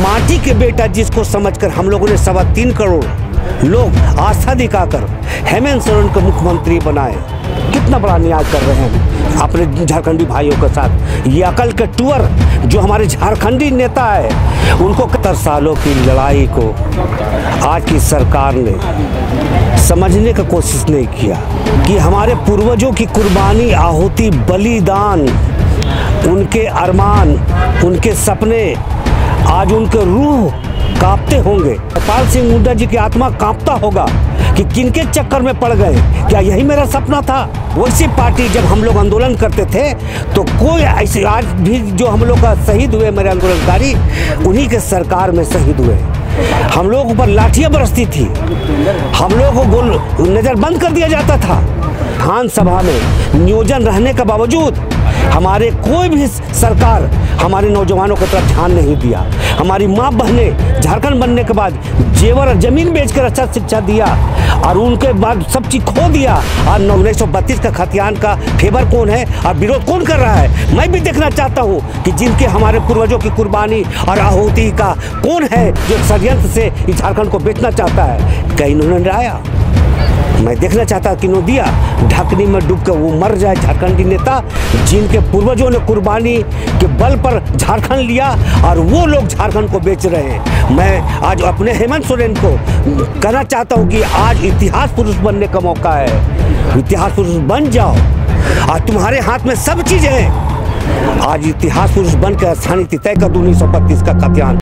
माटी के बेटा जिसको समझकर हम लोगों ने 3.25 करोड़ लोग आस्था दिखाकर हेमंत सोरेन को मुख्यमंत्री बनाए। कितना बड़ा न्याय कर रहे हैं अपने झारखंडी भाइयों के साथ। ये अकल के टूअर जो हमारे झारखंडी नेता है, उनको 70 सालों की लड़ाई को आज की सरकार ने समझने का कोशिश नहीं किया कि हमारे पूर्वजों की कुर्बानी, आहुति, बलिदान, उनके अरमान, उनके सपने, आज उनके रूह कांपते होंगे। जयपाल सिंह मुंडा जी की आत्मा कांपता होगा कि किनके चक्कर में पड़ गए, क्या यही मेरा सपना था। वैसी पार्टी जब हम लोग आंदोलन करते थे तो कोई ऐसे, आज भी जो हम लोग का शहीद हुए मेरे आंदोलनकारी, उन्हीं के सरकार में शहीद हुए। हम लोगों पर लाठियां बरसती थी, हम लोगों को गोल नज़र बंद कर दिया जाता था। विधानसभा में नियोजन रहने के बावजूद हमारे कोई भी सरकार हमारे नौजवानों की तरफ ध्यान नहीं दिया। हमारी माँ बहनें झारखंड बनने के बाद जेवर और जमीन बेचकर अच्छा शिक्षा दिया और उनके बाद सब चीज खो दिया। और 1932 का खतियान का फेवर कौन है और विरोध कौन कर रहा है। मैं भी देखना चाहता हूँ कि जिनके हमारे पूर्वजों की कुर्बानी और आहुति का कौन है जो षड्यंत्र से इस झारखंड को बेचना चाहता है। कहीं उन्होंने आया, मैं देखना चाहता कि नदिया ढकनी में डूब कर वो मर जाए झारखंडी नेता जिनके पूर्वजों ने कुर्बानी के बल पर झारखंड लिया और वो लोग झारखंड को बेच रहे हैं। मैं आज अपने हेमंत सोरेन को कहना चाहता हूँ कि आज इतिहास पुरुष बनने का मौका है। इतिहास पुरुष बन जाओ, आज तुम्हारे हाथ में सब चीज़ है। आज इतिहास पुरुष बनकर स्थानीय तय कर दूँ 1932 का खतियान।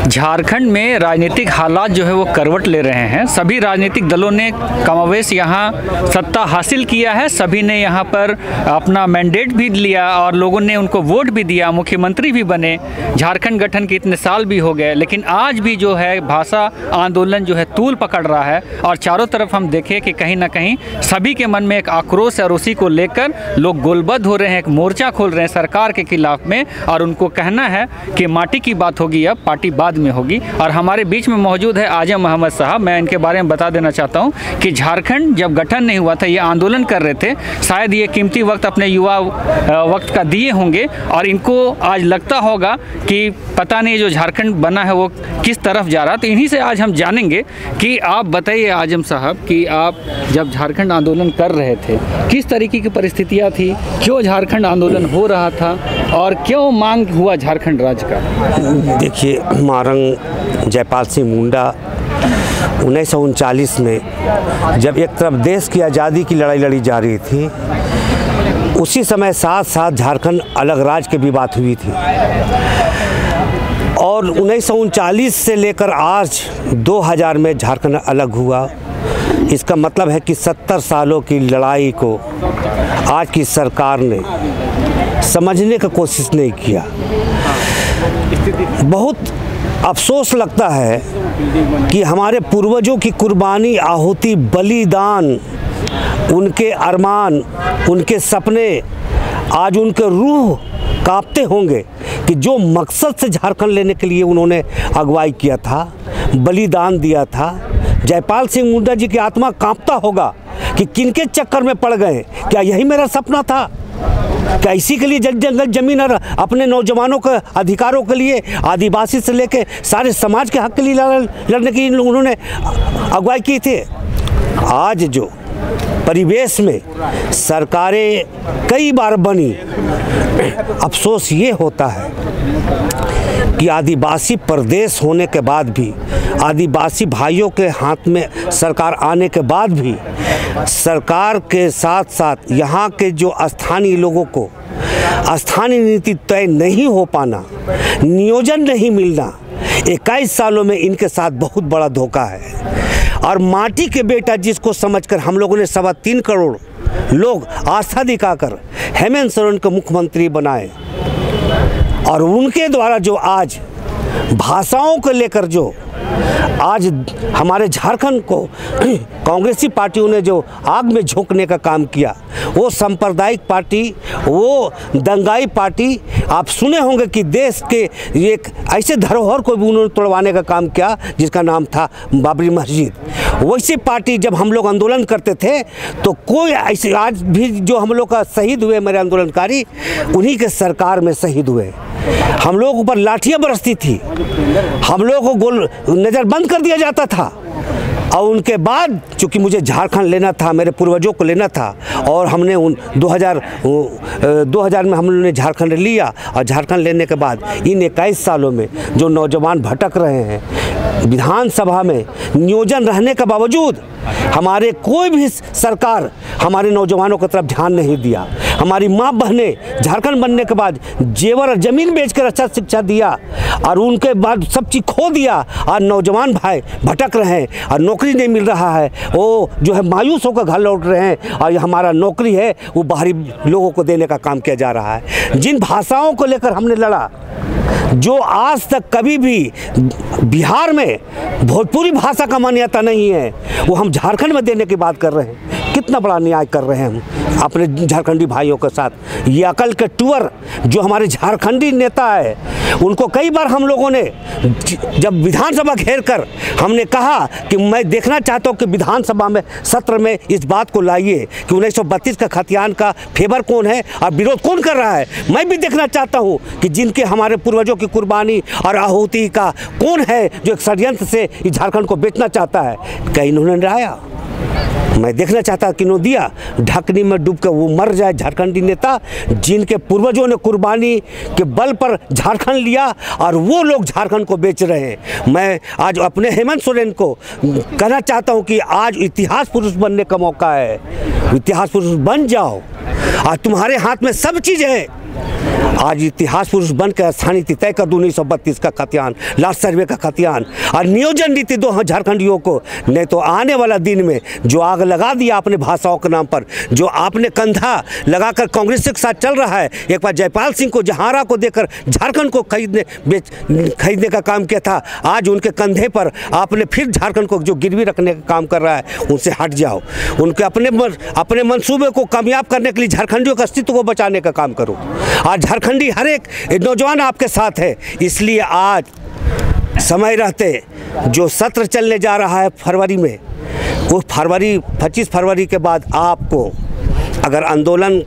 झारखंड में राजनीतिक हालात जो है वो करवट ले रहे हैं। सभी राजनीतिक दलों ने कमोवेश यहाँ सत्ता हासिल किया है, सभी ने यहाँ पर अपना मैंडेट भी लिया और लोगों ने उनको वोट भी दिया, मुख्यमंत्री भी बने। झारखंड गठन के इतने साल भी हो गए, लेकिन आज भी जो है भाषा आंदोलन जो है तूल पकड़ रहा है और चारों तरफ हम देखें कि कहीं ना कहीं सभी के मन में एक आक्रोश है और उसी को लेकर लोग गोलबद्ध हो रहे हैं, एक मोर्चा खोल रहे हैं सरकार के खिलाफ में। और उनको कहना है कि माटी की बात होगी, अब पार्टी बाद में होगी। और हमारे बीच में मौजूद है आजम अहमद साहब। मैं इनके बारे में बता देना चाहता हूं कि झारखंड जब गठन नहीं हुआ था, ये आंदोलन कर रहे थे, शायद ये कीमती वक्त अपने युवा वक्त का दिए होंगे और इनको आज लगता होगा कि पता नहीं जो झारखंड बना है वो किस तरफ जा रहा। तो इन्हीं से आज हम जानेंगे कि आप बताइए आजम साहब कि आप जब झारखंड आंदोलन कर रहे थे किस तरीके की परिस्थितियाँ थी, क्यों झारखंड आंदोलन हो रहा था और क्यों मांग हुआ झारखंड राज्य का। देखिए, महाराज जयपाल सिंह मुंडा 1939 में जब एक तरफ देश की आज़ादी की लड़ाई लड़ी जा रही थी, उसी समय साथ साथ झारखंड अलग राज्य की भी बात हुई थी। और 1939 से लेकर आज 2000 में झारखंड अलग हुआ। इसका मतलब है कि 70 सालों की लड़ाई को आज की सरकार ने समझने का कोशिश नहीं किया। बहुत अफसोस लगता है कि हमारे पूर्वजों की कुर्बानी, आहुति, बलिदान, उनके अरमान, उनके सपने, आज उनके रूह कांपते होंगे कि जो मकसद से झारखंड लेने के लिए उन्होंने अगुवाई किया था, बलिदान दिया था। जयपाल सिंह मुंडा जी की आत्मा कांपता होगा कि किनके चक्कर में पड़ गए, क्या यही मेरा सपना था। क्या इसी के लिए जंगल जमीन और अपने नौजवानों के अधिकारों के लिए, आदिवासी से लेकर सारे समाज के हक के लिए लड़ने की उन्होंने अगुवाई की थी। आज जो परिवेश में सरकारें कई बार बनी, अफसोस ये होता है कि आदिवासी प्रदेश होने के बाद भी, आदिवासी भाइयों के हाथ में सरकार आने के बाद भी, सरकार के साथ साथ यहाँ के जो स्थानीय लोगों को स्थानीय नीति तय नहीं हो पाना, नियोजन नहीं मिलना, 21 सालों में इनके साथ बहुत बड़ा धोखा है। और माटी के बेटा जिसको समझकर हम लोगों ने 3.25 करोड़ लोग आस्था दिखाकर हेमंत सोरेन को मुख्यमंत्री बनाए और उनके द्वारा जो आज भाषाओं को लेकर जो आज हमारे झारखंड को कांग्रेसी पार्टियों ने जो आग में झोंकने का काम किया, वो सांप्रदायिक पार्टी, वो दंगाई पार्टी। आप सुने होंगे कि देश के एक ऐसे धरोहर को भी उन्होंने तोड़वाने का काम किया जिसका नाम था बाबरी मस्जिद। वैसी पार्टी जब हम लोग आंदोलन करते थे तो कोई ऐसे, आज भी जो हम लोग का शहीद हुए मेरे आंदोलनकारी, उन्हीं के सरकार में शहीद हुए। हम लोग ऊपर लाठियाँ बरसती थी, हम लोग को गोल नज़र बंद कर दिया जाता था। और उनके बाद चूँकि मुझे झारखंड लेना था, मेरे पूर्वजों को लेना था, और हमने 2000 में हम लोगों ने झारखंड लिया। और झारखंड लेने के बाद इन 21 सालों में जो नौजवान भटक रहे हैं, विधानसभा में नियोजन रहने के बावजूद हमारे कोई भी सरकार हमारे नौजवानों की तरफ ध्यान नहीं दिया। हमारी माँ बहनें झारखंड बनने के बाद जेवर और ज़मीन बेचकर अच्छा शिक्षा दिया, और उनके बाद सब चीज़ खो दिया। और नौजवान भाई भटक रहे हैं और नौकरी नहीं मिल रहा है, वो जो है मायूस होकर घर लौट रहे हैं। और ये हमारा नौकरी है वो बाहरी लोगों को देने का काम किया जा रहा है। जिन भाषाओं को लेकर हमने लड़ा, जो आज तक कभी भी बिहार में भोजपुरी भाषा का मान्यता नहीं है, वो हम झारखंड में देने की बात कर रहे हैं। कितना बड़ा न्याय कर रहे हैं हम अपने झारखंडी भाइयों के साथ। ये अकल के टूअर जो हमारे झारखंडी नेता है, उनको कई बार हम लोगों ने जब विधानसभा घेर कर हमने कहा कि मैं देखना चाहता हूँ कि विधानसभा में सत्र में इस बात को लाइए कि 1932 का खतियान का फेवर कौन है और विरोध कौन कर रहा है। मैं भी देखना चाहता हूँ कि जिनके हमारे पूर्वजों की कुर्बानी और आहुति का कौन है जो एक षड्यंत्र से इस झारखंड को बेचना चाहता है। कहीं इन्होंने आया, मैं देखना चाहता कि नो दिया ढकनी में डूब कर वो मर जाए झारखंडी नेता, जिनके पूर्वजों ने कुर्बानी के बल पर झारखंड लिया और वो लोग झारखंड को बेच रहे हैं। मैं आज अपने हेमंत सोरेन को कहना चाहता हूं कि आज इतिहास पुरुष बनने का मौका है। इतिहास पुरुष बन जाओ, आज तुम्हारे हाथ में सब चीज़ है। आज इतिहास पुरुष बनकर स्थानीय नीति तय कर दो 1932 का खतियान, लास्ट सर्वे का खतियान और नियोजन नीति दो झारखंडियों को। नहीं तो आने वाला दिन में जो आग लगा दिया अपने भाषाओं के नाम पर, जो आपने कंधा लगाकर कांग्रेस के साथ चल रहा है, एक बार जयपाल सिंह को जहारा को देकर झारखंड को खरीदने का काम किया था, आज उनके कंधे पर आपने फिर झारखंड को जो गिरवी रखने का काम कर रहा है, उनसे हट जाओ। उनके अपने मंसूबे को कामयाब करने के लिए झारखंडियों के अस्तित्व को बचाने का काम करो। आज झारखंडी हर एक नौजवान आपके साथ है। इसलिए आज समय रहते जो सत्र चलने जा रहा है फरवरी में, वो 25 फरवरी के बाद आपको अगर आंदोलन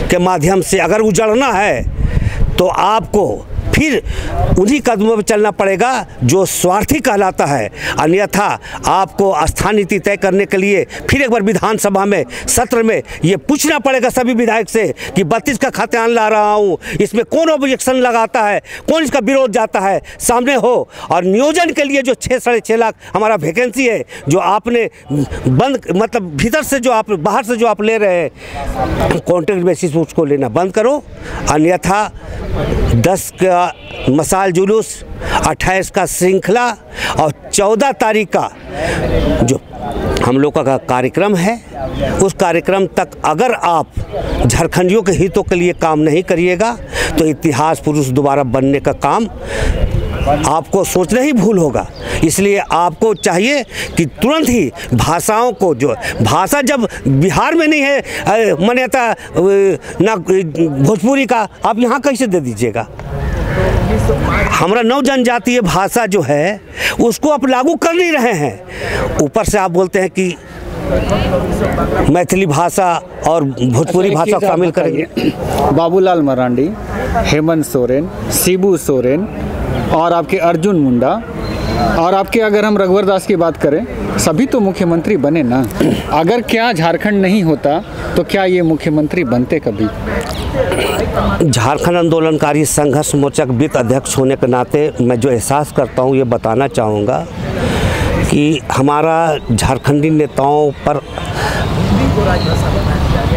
के माध्यम से अगर उजड़ना है तो आपको फिर उन्हीं कदमों पर चलना पड़ेगा जो स्वार्थी कहलाता है। अन्यथा आपको स्थान नीति तय करने के लिए फिर एक बार विधानसभा में सत्र में ये पूछना पड़ेगा सभी विधायक से कि 32 का खतियान ला रहा हूँ, इसमें कौन ऑब्जेक्शन लगाता है, कौन इसका विरोध जाता है, सामने हो। और नियोजन के लिए जो 6-6.5 लाख हमारा वैकेंसी है, जो आपने बंद मतलब भीतर से जो आप बाहर से जो आप ले रहे हैं कॉन्ट्रैक्ट बेसिस, उसको लेना बंद करो। अन्यथा 10 का मसाल जुलूस, 28 का श्रृंखला और 14 तारीख का जो हम लोग का कार्यक्रम है, उस कार्यक्रम तक अगर आप झारखंडियों के हितों के लिए काम नहीं करिएगा तो इतिहास पुरुष दोबारा बनने का काम आपको सोचना ही भूल होगा। इसलिए आपको चाहिए कि तुरंत ही भाषाओं को, जो भाषा जब बिहार में नहीं है मान्यता ना भोजपुरी का, आप यहाँ कैसे दे दीजिएगा। हमारा नव जनजातीय भाषा जो है उसको आप लागू कर नहीं रहे हैं। ऊपर से आप बोलते हैं कि मैथिली भाषा और भोजपुरी भाषा को शामिल करेंगे। बाबूलाल मरांडी, हेमंत सोरेन, शिबू सोरेन और आपके अर्जुन मुंडा और आपके अगर हम रघुवर दास की बात करें, सभी तो मुख्यमंत्री बने ना। अगर क्या झारखंड नहीं होता तो क्या ये मुख्यमंत्री बनते कभी? झारखंड आंदोलनकारी संघर्ष मोर्चा के वित्त अध्यक्ष होने के नाते मैं जो एहसास करता हूँ ये बताना चाहूँगा कि हमारा झारखंडी नेताओं पर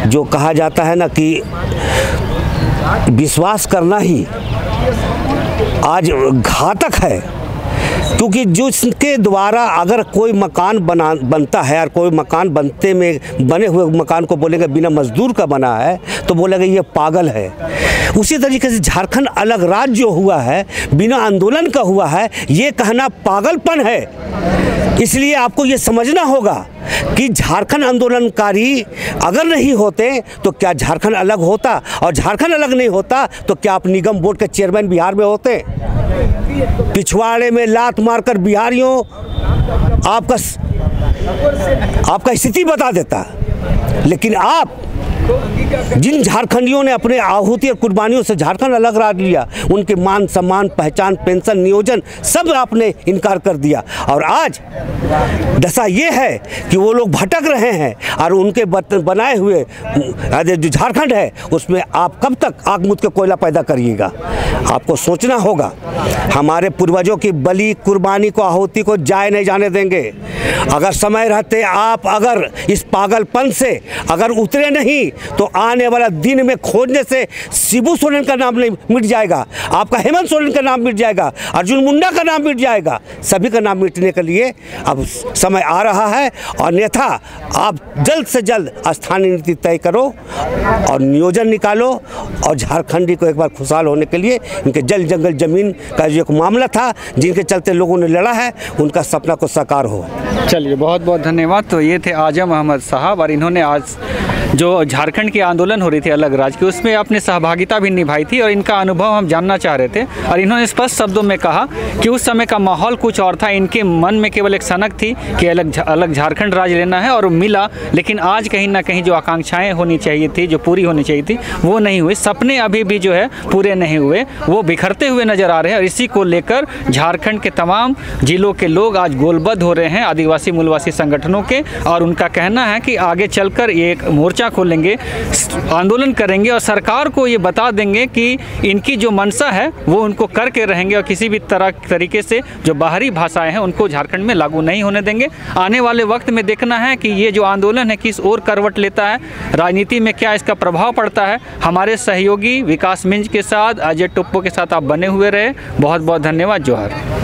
जो कहा जाता है ना कि विश्वास करना ही आज घातक है, क्योंकि जिसके द्वारा अगर कोई मकान बनता है और कोई मकान बनते में बने हुए मकान को बोलेगा बिना मजदूर का बना है तो बोलेगा ये पागल है। उसी तरीके से झारखंड अलग राज्य जो हुआ है बिना आंदोलन का हुआ है, ये कहना पागलपन है। इसलिए आपको ये समझना होगा कि झारखंड आंदोलनकारी अगर नहीं होते तो क्या झारखंड अलग होता, और झारखंड अलग नहीं होता तो क्या आप निगम बोर्ड के चेयरमैन बिहार में होते। पिछवाड़े में लात मारकर बिहारियों आपका आपका स्थिति बता देता। लेकिन आप जिन झारखंडियों ने अपने आहुति और कुर्बानियों से झारखंड अलग राज लिया, उनके मान सम्मान, पहचान, पेंशन, नियोजन सब आपने इनकार कर दिया। और आज दशा ये है कि वो लोग भटक रहे हैं और उनके बनाए हुए जो झारखंड है उसमें आप कब तक आग मुझ के कोयला पैदा करिएगा। आपको सोचना होगा। हमारे पूर्वजों की बलि, कुर्बानी को, आहुति को जाए नहीं जाने देंगे। अगर समय रहते आप अगर इस पागलपन से अगर उतरे नहीं तो आने वाला दिन में खोजने से शिबू सोरेन का नाम नहीं मिट जाएगा, आपका हेमंत सोरेन का नाम मिट जाएगा, अर्जुन मुंडा का नाम मिट जाएगा। सभी का नाम मिटने के लिए अब समय आ रहा है। और अन्यथा आप जल्द से जल्द स्थानीय नीति तय करो और नियोजन निकालो और झारखंडी को एक बार खुशहाल होने के लिए इनके जल जंगल जमीन का जो एक मामला था जिनके चलते लोगों ने लड़ा है, उनका सपना को साकार हो। चलिए, बहुत बहुत धन्यवाद। तो ये थे आजम अहमद साहब और इन्होंने आज जो झारखंड की आंदोलन हो रही थी अलग राज्य की, उसमें अपनी सहभागिता भी निभाई थी और इनका अनुभव हम जानना चाह रहे थे। और इन्होंने स्पष्ट शब्दों में कहा कि उस समय का माहौल कुछ और था, इनके मन में केवल एक सनक थी कि अलग झारखंड राज्य लेना है और मिला। लेकिन आज कहीं ना कहीं जो आकांक्षाएं होनी चाहिए थी, जो पूरी होनी चाहिए थी, वो नहीं हुई। सपने अभी भी जो है पूरे नहीं हुए, वो बिखरते हुए नजर आ रहे हैं। और इसी को लेकर झारखंड के तमाम जिलों के लोग आज गोलबद्ध हो रहे हैं आदिवासी मूलवासी संगठनों के। और उनका कहना है कि आगे चलकर ये एक मोर्चा खोलेंगे, आंदोलन करेंगे और सरकार को ये बता देंगे कि इनकी जो मंशा है वो उनको करके रहेंगे और किसी भी तरीके से जो बाहरी भाषाएं हैं उनको झारखंड में लागू नहीं होने देंगे। आने वाले वक्त में देखना है कि ये जो आंदोलन है किस ओर करवट लेता है, राजनीति में क्या इसका प्रभाव पड़ता है। हमारे सहयोगी विकास मिंज के साथ, अजय टोप्पो के साथ आप बने हुए रहे। बहुत बहुत धन्यवाद। जोहार।